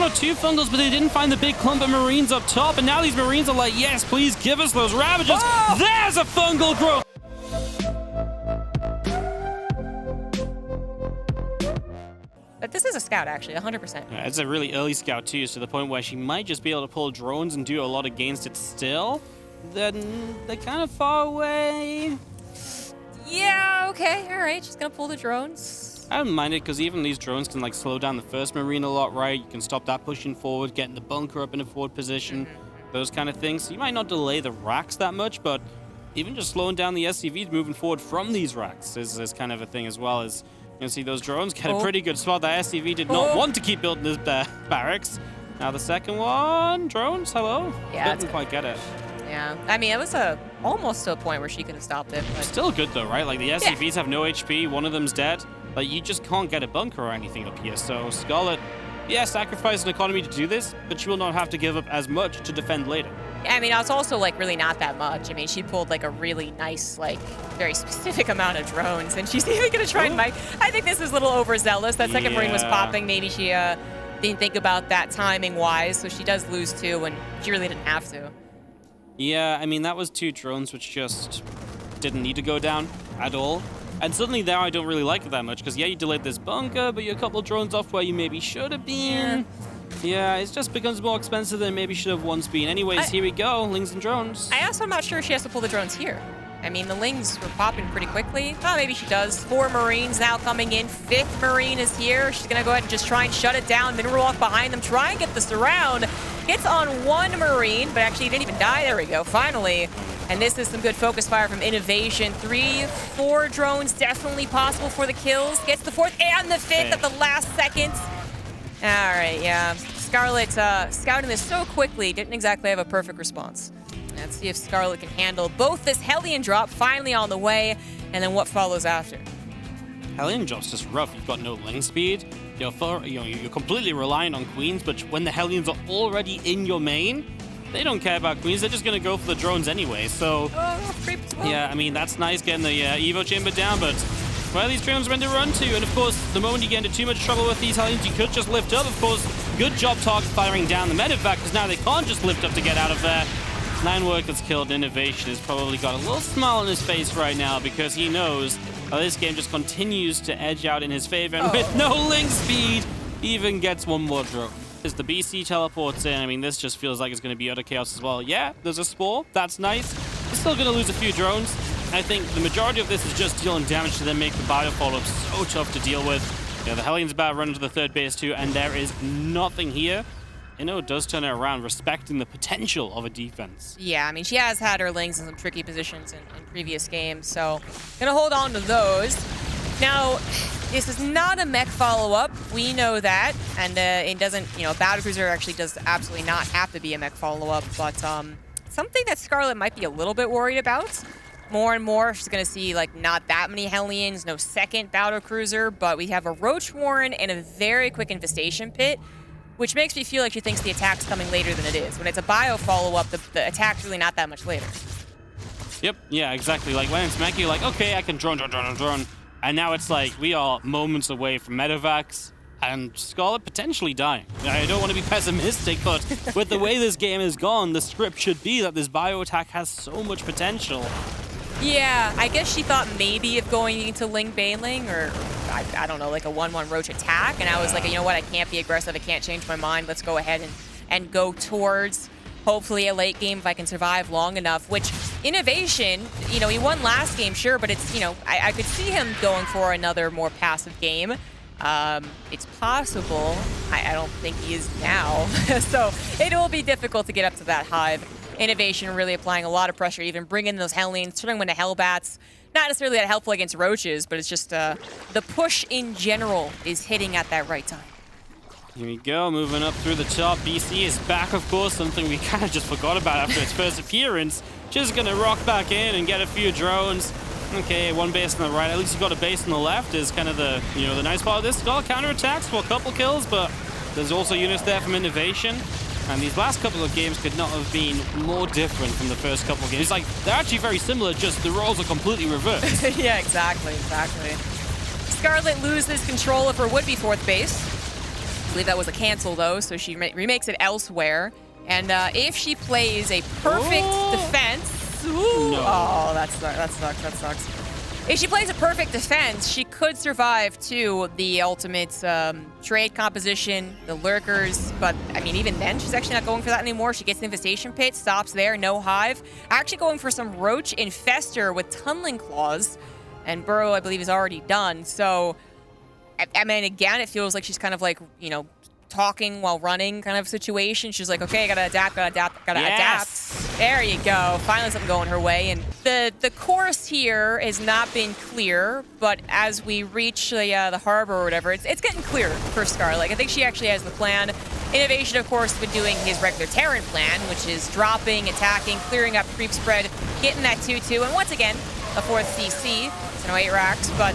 Two Fungals, but they didn't find the big clump of Marines up top, and now these Marines are like, yes, please give us those Ravagers. Oh! There's a Fungal growth. But this is a scout, actually, 100%. Yeah, it's a really early scout, too, to the point where she might just be able to pull drones and do a lot against it still. Then they're kind of far away. Yeah, okay, all right. She's going to pull the drones. I don't mind it, because even these drones can like slow down the first Marine a lot, right? You can stop that pushing forward, getting the bunker up in a forward position, those kind of things. So you might not delay the racks that much, but even just slowing down the SCVs moving forward from these racks is kind of a thing as well. As you can see, those drones get a pretty good spot. That SCV did not want to keep building this barracks. Now the second one, drones, hello? Yeah, didn't quite get it. Yeah, I mean, it was almost to a point where she could have stopped it. But still good though, right? Like the SCVs have no HP, one of them's dead. Like, you just can't get a bunker or anything up here. So Scarlett, yeah, sacrificed an economy to do this, but she will not have to give up as much to defend later. Yeah, I mean, it's also, like, really not that much. I mean, she pulled, like, a really nice, like, very specific amount of drones, and she's even going to try and mic. I think this is a little overzealous. That second Marine was popping. Maybe she didn't think about that timing-wise, so she does lose two, and she really didn't have to. Yeah, I mean, that was two drones which just didn't need to go down at all. And suddenly there, I don't really like it that much, because yeah, you delayed this bunker, but you're a couple of drones off where you maybe should have been. Yeah, it just becomes more expensive than maybe should have once been. Anyways, here we go, Lings and drones. I also am not sure she has to pull the drones here. I mean, the Lings were popping pretty quickly. Oh, maybe she does. 4 Marines now coming in. 5th Marine is here. She's going to go ahead and just try and shut it down. Mineral Walk behind them. Try and get the surround. Gets on 1 Marine, but actually he didn't even die. There we go, finally. And this is some good focus fire from INoVation. 3, 4 drones definitely possible for the kills. Gets the 4th and the 5th at the last second. All right, yeah. Scarlett scouting this so quickly, didn't exactly have a perfect response. Let's see if Scarlett can handle both this Hellion drop finally on the way, and then what follows after. Hellion drop's just rough. You've got no Ling speed. You're completely reliant on Queens, but when the Hellions are already in your main, they don't care about Queens. They're just going to go for the drones anyway. So, yeah, I mean, that's nice getting the Evo chamber down, but where are these drones meant to run to? And of course, the moment you get into too much trouble with these Hellions, you could just lift up. Of course, good job target firing down the medevac, because now they can't just lift up to get out of there. 9 workers killed. INoVation has probably got a little smile on his face right now, because he knows this game just continues to edge out in his favor, and with no Ling speed, even gets one more drone. As the BC teleports in, I mean, this just feels like it's going to be utter chaos as well. Yeah, there's a Spore. That's nice. We're still going to lose a few drones. I think the majority of this is just dealing damage to then make the bio follow-up so tough to deal with. Yeah, the Hellion's about to run into the 3rd base too, and there is nothing here. It does turn it around, respecting the potential of a defense. Yeah, I mean, she has had her Lings in some tricky positions in previous games, so gonna hold on to those. Now, this is not a mech follow-up. We know that, and it doesn't, Battle Cruiser actually does absolutely not have to be a mech follow-up, but something that Scarlett might be a little bit worried about. More and more, she's gonna see, like, not that many Hellions, no second Battle Cruiser, but we have a Roach Warren and a very quick Infestation Pit, which makes me feel like she thinks the attack's coming later than it is. When it's a bio follow-up, the attack's really not that much later. Yep, yeah, exactly. Like, when it's mech, you're like, okay, I can drone. And now it's like, we are moments away from medevacs, and Scarlett potentially dying. I don't want to be pessimistic, but with the way this game has gone, the script should be that this bio attack has so much potential. Yeah, I guess she thought maybe of going into Ling Bailing, or I don't know, like a 1-1 Roach attack, and I was like, you know what, I can't be aggressive, I can't change my mind, let's go ahead and go towards hopefully a late game if I can survive long enough, which INoVation, he won last game, sure, but it's, I could see him going for another more passive game. It's possible. I don't think he is now. So it will be difficult to get up to that hive. INoVation really applying a lot of pressure, even bringing those Hellions, turning them into Hellbats. Not necessarily that helpful against Roaches, but it's just the push in general is hitting at that right time. Here we go, moving up through the top. BC is back, of course, something we kind of just forgot about after its first appearance. Just gonna rock back in and get a few drones. Okay, 1 base on the right. At least you got a base on the left is kind of the, the nice part of this. Got counterattacks for a couple kills, but there's also units there from INoVation. And these last couple of games could not have been more different from the first couple of games. Like, they're actually very similar, just the roles are completely reversed. Yeah, exactly. Scarlett loses control of her would-be 4th base. I believe that was a cancel, though, so she remakes it elsewhere. And if she plays a perfect defense... Ooh, No. Oh, that sucks. If she plays a perfect defense, she could survive, too, the ultimate trade composition, the lurkers. But, I mean, even then, she's actually not going for that anymore. She gets the infestation pit, stops there, no hive. Actually going for some roach infester with tunneling claws. And burrow, I believe, is already done. So... I mean, again, it feels like she's kind of like, you know, talking while running kind of situation. She's like, okay, gotta adapt. There you go. Finally something going her way. And the course here has not been clear, but as we reach the harbor or whatever, it's getting clearer for Scarlett. I think she actually has the plan. INoVation, of course, has been doing his regular Terran plan, which is dropping, attacking, clearing up creep spread, getting that 2-2, and once again, a 4th CC. It's no 8 racks, but...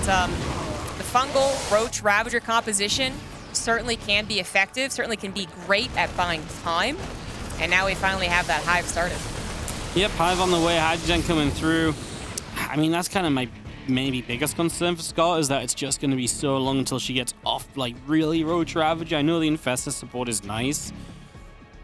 the fungal roach ravager composition certainly can be effective, certainly can be great at buying time. And now we finally have that hive started. Yep, hive on the way, hydrogen coming through. I mean, that's kind of my maybe biggest concern for Scott, is that it's just going to be so long until she gets off, like, really roach ravager. I know the infestor support is nice.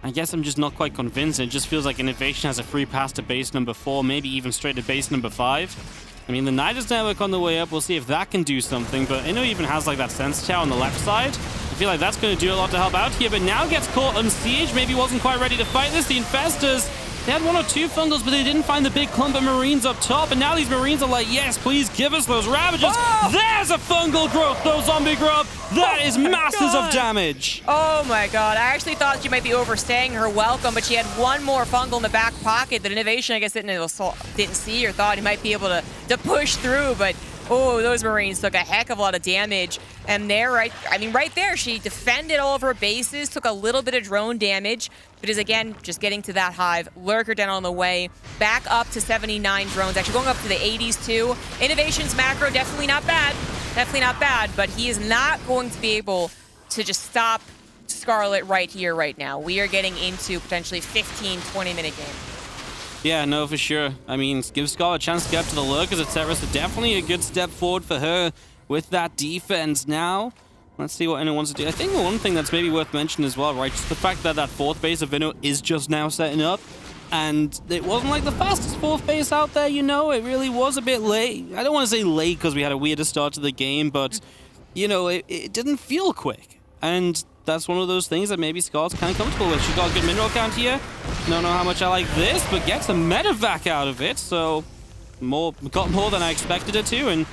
I guess I'm just not quite convinced. It just feels like INoVation has a free pass to base number 4, maybe even straight to base number 5. I mean, the Nidus network on the way up, we'll see if that can do something, but Inno even has, like, that sense tower on the left side. I feel like that's going to do a lot to help out here, but now gets caught on siege, maybe wasn't quite ready to fight this. The Infestors, they had 1 or 2 fungals, but they didn't find the big clump of Marines up top, and now these Marines are like, yes, please give us those Ravagers. Oh! There's a fungal growth, though, zombie growth. That is masses of damage. Oh my god, I actually thought she might be overstaying her welcome, but she had 1 more fungal in the back pocket that INoVation, I guess, didn't see or thought he might be able to push through, but oh, those Marines took a heck of a lot of damage. And there, right there, she defended all of her bases, took a little bit of drone damage, but is, again, just getting to that hive. Lurker down on the way, back up to 79 drones, actually going up to the 80s, too. INoVation's macro, definitely not bad, but he is not going to be able to just stop Scarlett right here, right now. We are getting into potentially 15, 20-minute game. Yeah, no, for sure. I mean, give Scarlett a chance to get up to the lurkers, etc. So definitely a good step forward for her with that defense now. Let's see what Inno wants to do. I think one thing that's maybe worth mentioning as well, right, just the fact that that 4th base of Inno is just now setting up. And it wasn't like the fastest 4th base out there, you know? It really was a bit late. I don't want to say late because we had a weirder start to the game, but, you know, it didn't feel quick. And that's one of those things that maybe Scarlett's kind of comfortable with. She's got a good mineral count here. Don't know how much I like this, but gets a medevac out of it. So got more than I expected her to, and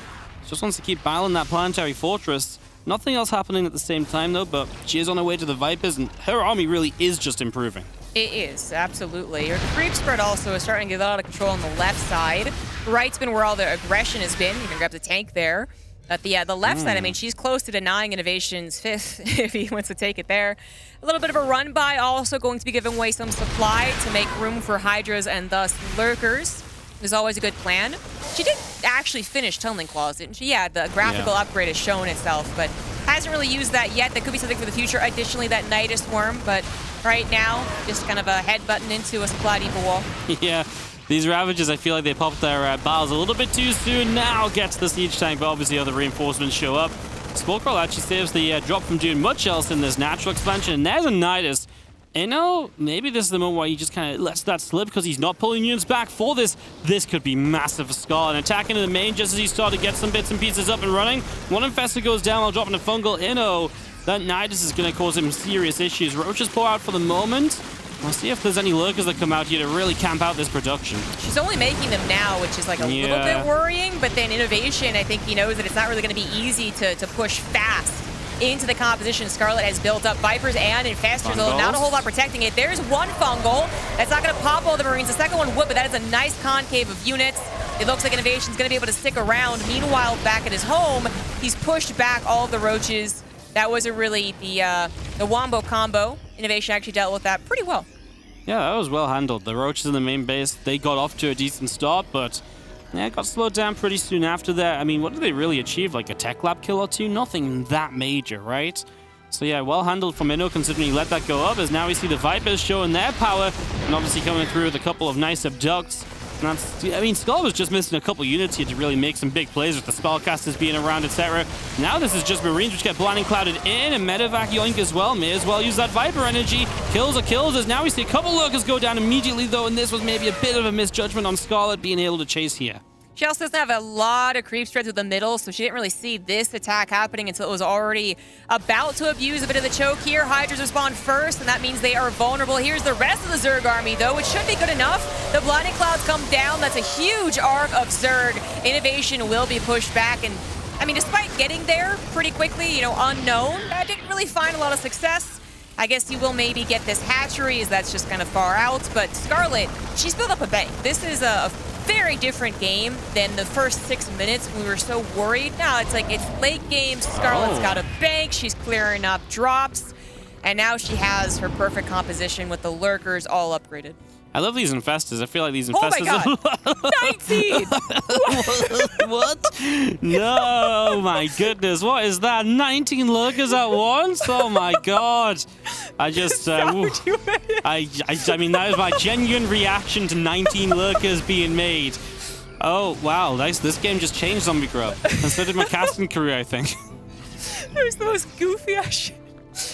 just wants to keep battling that planetary fortress. Nothing else happening at the same time, though, but she is on her way to the Vipers, and her army really is just improving. It is, absolutely. Her creep spread also is starting to get out of control on the left side. Right's been where all the aggression has been. You can grab the tank there. At the left side, I mean, she's close to denying INoVation's 5th if he wants to take it there. A little bit of a run by, also going to be giving away some supply to make room for Hydras and thus Lurkers. Is always a good plan. She did actually finish Tunneling Claws, didn't she? Yeah, the graphical upgrade has shown itself, but hasn't really used that yet. That could be something for the future. Additionally, that Nidus Worm, but right now, just kind of a headbutting into a supply depot wall. Yeah. These Ravagers, I feel like they popped their battles a little bit too soon. Now gets the siege tank, but obviously other reinforcements show up. Sporecrawl actually saves the drop from doing much else in this natural expansion. And there's a Nidus. Maybe this is the moment where he just kind of lets that slip because he's not pulling units back for this. This could be massive for Scarlett. And attacking in the main just as he started to get some bits and pieces up and running. One Infestor goes down while dropping a fungal. That Nidus is going to cause him serious issues. Roaches pour out for the moment. We'll see if there's any lurkers that come out here to really camp out this production. She's only making them now, which is like a little bit worrying, but then INoVation, I think he knows that it's not really going to be easy to push fast into the composition Scarlett has built up. Vipers and Infestors, although not a whole lot protecting it. There's one fungal. That's not going to pop all the Marines. The second one would, but that is a nice concave of units. It looks like INoVation's going to be able to stick around. Meanwhile, back at his home, he's pushed back all of the roaches. That wasn't really the Wombo combo. INoVation actually dealt with that pretty well. Yeah, that was well handled. The roaches in the main base, they got off to a decent start, but yeah, it got slowed down pretty soon after that. I mean, what did they really achieve? Like a tech lab kill or two? Nothing that major, right? So yeah, well handled from Inno considering he let that go up, as now we see the Vipers showing their power and obviously coming through with a couple of nice abducts. And that's, I mean, Skull was just missing a couple units here to really make some big plays with the spellcasters being around, etc. Now this is just Marines which get blinding clouded in, and Medevac yoink as well. May as well use that Viper energy. Kills are kills, as now we see a couple lurkers go down immediately though, and this was maybe a bit of a misjudgment on Scarlett being able to chase here. She also doesn't have a lot of creep spreads with the middle, so she didn't really see this attack happening until it was already about to abuse a bit of the choke here. Hydras respond first, and that means they are vulnerable. Here's the rest of the Zerg army, though. It should be good enough. The Blinding Clouds come down. That's a huge arc of Zerg. INoVation will be pushed back, and I mean, despite getting there pretty quickly, you know, unknown, I didn't really find a lot of success. I guess you will maybe get this hatchery, as that's just kind of far out, but Scarlett, she's built up a bank. This is a very different game than the first 6 minutes when we were so worried. Now it's like it's late game. Scarlett's got a bank. She's clearing up drops. And now she has her perfect composition with the lurkers all upgraded. I love these infestors. I feel like these infestors... Oh my god! 19! What? No, my goodness. What is that? 19 lurkers at once? Oh my god. I just... I mean, that is my genuine reaction to 19 lurkers being made. Oh, wow. This game just changed Zombie Grub. And so did my casting career, I think. There's the most goofy ass shit.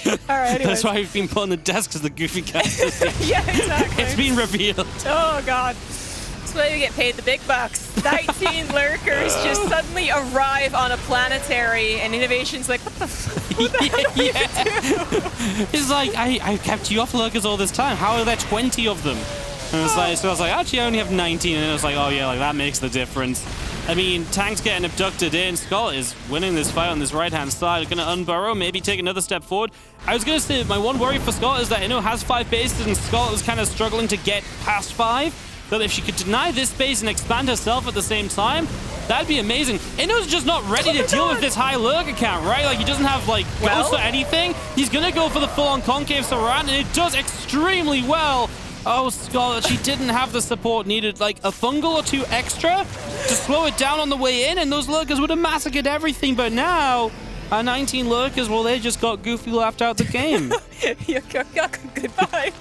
All right, anyways. That's why we've been put on the desk as the goofy casters. Yeah, exactly. It's been revealed. Oh, God. That's why we get paid the big bucks. 19 lurkers just suddenly arrive on a planetary, and INoVation's like, what the fuck? What the hell do you do? It's like, I kept you off lurkers all this time. How are there 20 of them? And it's like, so I was like, actually, I only have 19. And then I was like, oh, yeah, like that makes the difference. I mean, Tank's getting abducted in. Scarlett is winning this fight on this right-hand side. Going to unburrow, maybe take another step forward. I was going to say, my one worry for Scarlett is that Inno has 5 bases, and Scarlett was kind of struggling to get past 5. But if she could deny this base and expand herself at the same time, that'd be amazing. Inno's just not ready to deal with this high lurker count, right? Like, he doesn't have, like, ghosts or anything. He's going to go for the full-on concave surround, and it does extremely well. Oh, Scarlett, she didn't have the support needed, like a fungal or 2 extra to slow it down on the way in, and those lurkers would have massacred everything. But now, our 19 lurkers, well, they just got goofy laughed out the game. Goodbye.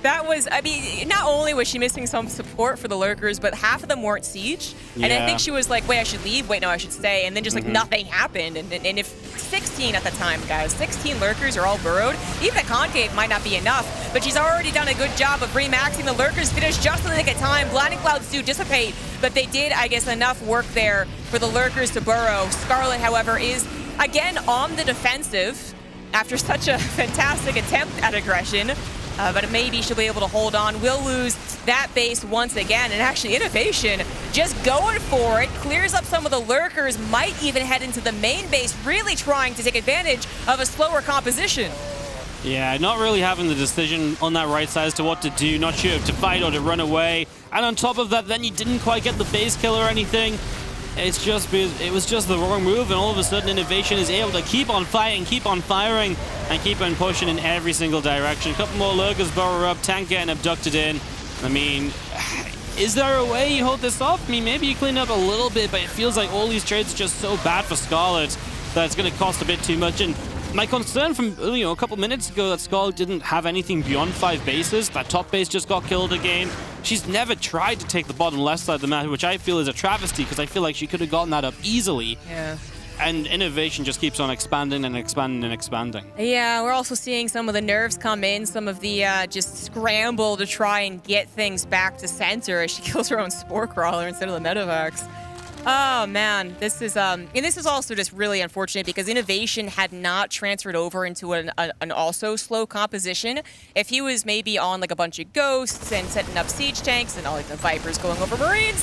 That was, I mean, not only was she missing some support for the lurkers, but half of them weren't siege. Yeah. And I think she was like, wait, I should leave. Wait, no, I should stay. And then just like nothing happened. And if 16 at the time, guys, 16 lurkers are all burrowed, even a concave might not be enough. But she's already done a good job of remaxing. The lurkers finish just in the nick of time. Blinding Clouds do dissipate, but they did, I guess, enough work there for the lurkers to burrow. Scarlett, however, is again on the defensive after such a fantastic attempt at aggression. But maybe she'll be able to hold on. We'll lose that base once again. And actually, INoVation just going for it. Clears up some of the lurkers. Might even head into the main base, really trying to take advantage of a slower composition. Yeah, not really having the decision on that right side as to what to do. Not sure if to fight or to run away. And on top of that, then you didn't quite get the base kill or anything. It was just the wrong move, and all of a sudden INoVation is able to keep on fighting, keep on firing, and keep on pushing in every single direction. A couple more lurkers burrow up, Tank getting abducted in. I mean, is there a way you hold this off? I mean, maybe you clean up a little bit, but it feels like all these trades are just so bad for Scarlett that it's going to cost a bit too much. And my concern from, you know, a couple minutes ago that Scarlett didn't have anything beyond 5 bases. That top base just got killed again. She's never tried to take the bottom left side of the map, which I feel is a travesty because I feel like she could have gotten that up easily. Yeah. And INoVation just keeps on expanding and expanding and expanding. Yeah, we're also seeing some of the nerves come in, some of the just scramble to try and get things back to center as she kills her own Spore Crawler instead of the Medevacs. Oh man, this is and this is also just really unfortunate because INoVation had not transferred over into an also slow composition. If he was maybe on like a bunch of ghosts and setting up siege tanks and all like the Vipers going over Marines,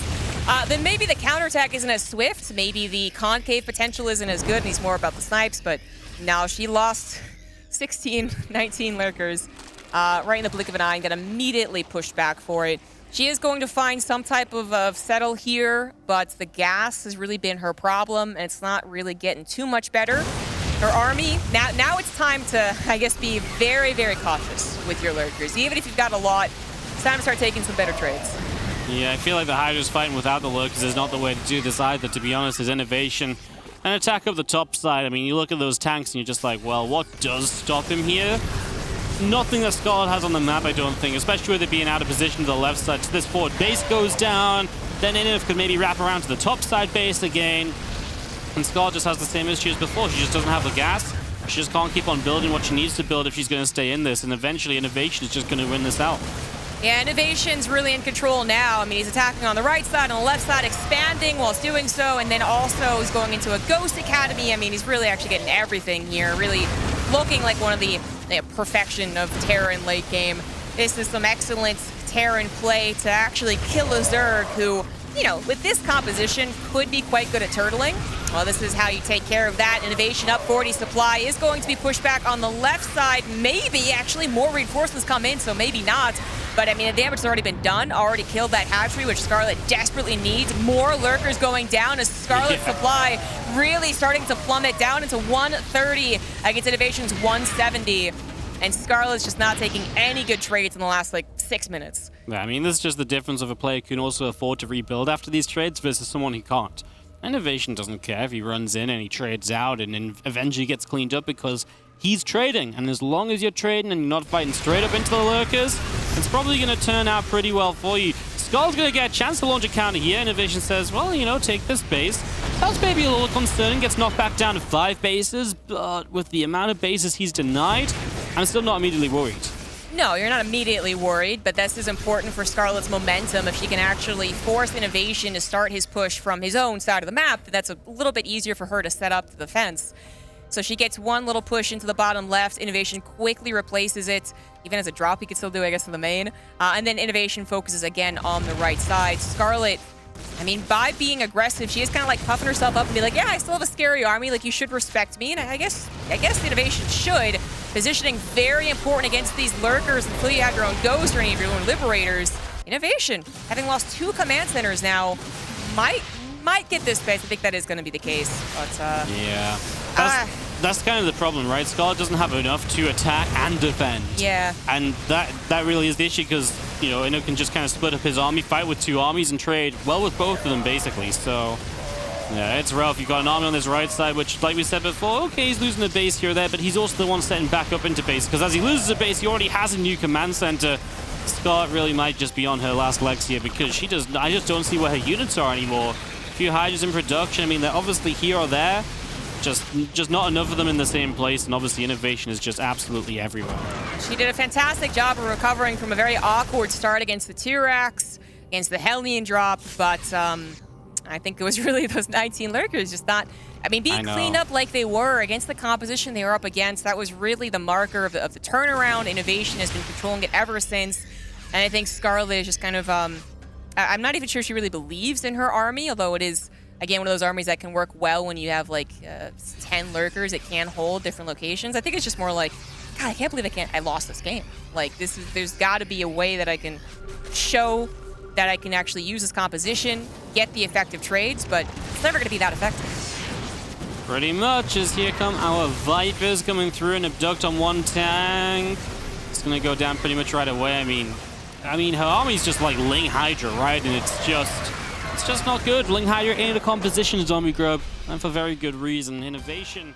then maybe the counterattack isn't as swift. Maybe the concave potential isn't as good and he's more about the snipes. But now she lost 16, 19 lurkers right in the blink of an eye and got immediately pushed back for it. She is going to find some type of settle here, but the gas has really been her problem, and it's not really getting too much better. Her army, now it's time to, I guess, be very, very cautious with your lurkers. Even if you've got a lot, it's time to start taking some better trades. Yeah, I feel like the Hydra's fighting without the lurkers is not the way to do this either, to be honest. Is INoVation. An attack up the top side. I mean, you look at those tanks and you're just like, well, what does stop him here? nothing that Scarlett has on the map, I don't think, especially with it being out of position to the left side. So this forward base goes down, then INov could maybe wrap around to the top side base again. And Scarlett just has the same issue as before. She just doesn't have the gas. She just can't keep on building what she needs to build if she's going to stay in this. And eventually, INoVation is just going to win this out. Yeah, INoVation's really in control now. I mean, he's attacking on the right side, on the left side, expanding whilst doing so, and then also he's going into a Ghost Academy. I mean, he's really actually getting everything here, really looking like one of the perfection of Terran late game. This is some excellent Terran play to actually kill a Zerg who, you know, with this composition, could be quite good at turtling. Well, this is how you take care of that. INoVation up 40 supply is going to be pushed back on the left side. Maybe actually more reinforcements come in, so maybe not. But I mean, the damage has already been done. Already killed that hatchery, which Scarlett desperately needs. More lurkers going down as Scarlett's supply really starting to plummet down into 130 against INoVation's 170. And Scarlett's just not taking any good trades in the last, like, 6 minutes. Yeah, I mean, this is just the difference of a player who can also afford to rebuild after these trades versus someone who can't. INoVation doesn't care if he runs in and he trades out and then eventually gets cleaned up because he's trading. And as long as you're trading and you're not fighting straight up into the lurkers, it's probably going to turn out pretty well for you. Skull's going to get a chance to launch a counter here. INoVation says, well, you know, take this base. That's maybe a little concerning. Gets knocked back down to 5 bases, but with the amount of bases he's denied, I'm still not immediately worried. No, you're not immediately worried, but this is important for Scarlett's momentum. If she can actually force INoVation to start his push from his own side of the map, that's a little bit easier for her to set up the defense. So she gets one little push into the bottom left. INoVation quickly replaces it. Even as a drop, he could still do, I guess, to the main. And then INoVation focuses again on the right side. Scarlett, I mean, by being aggressive, she is kind of like puffing herself up and be like, yeah, I still have a scary army. Like, you should respect me. And I guess INoVation should. Positioning very important against these lurkers until you have your own Ghost or any of your own Liberators. INoVation, having lost 2 command centers now, might get this base. I think that is going to be the case. But, yeah. That's kind of the problem, right? Scarlett doesn't have enough to attack and defend. Yeah. And that really is the issue because, you know, Inno can just kind of split up his army, fight with 2 armies, and trade well with both of them, basically. So, yeah, it's rough. You've got an army on this right side, which, like we said before, okay, he's losing a base here or there, but he's also the one setting back up into base because as he loses a base, he already has a new command center. Scarlett really might just be on her last legs here because I just don't see where her units are anymore. A few Hydras in production. I mean, they're obviously here or there. Just not enough of them in the same place, and obviously INoVation is just absolutely everywhere. She did a fantastic job of recovering from a very awkward start against the T-Rex, against the Hellion drop, but I think it was really those 19 lurkers just not... I mean, being cleaned up like they were against the composition they were up against, that was really the marker of the turnaround. INoVation has been controlling it ever since, and I think Scarlett is just kind of... I'm not even sure she really believes in her army, although it is... Again, one of those armies that can work well when you have, like, 10 lurkers. It can hold different locations. I think it's just more like, God, I can't believe I lost this game. Like, there's got to be a way that I can show that I can actually use this composition, get the effective trades, but it's never going to be that effective. Pretty much, as here come our Vipers coming through and abduct on 1 tank. It's going to go down pretty much right away. I mean, her army's just like Ling Hydra, right? And it's just not good. Ling Hydra ain't a composition zombie grub, and for very good reason. INoVation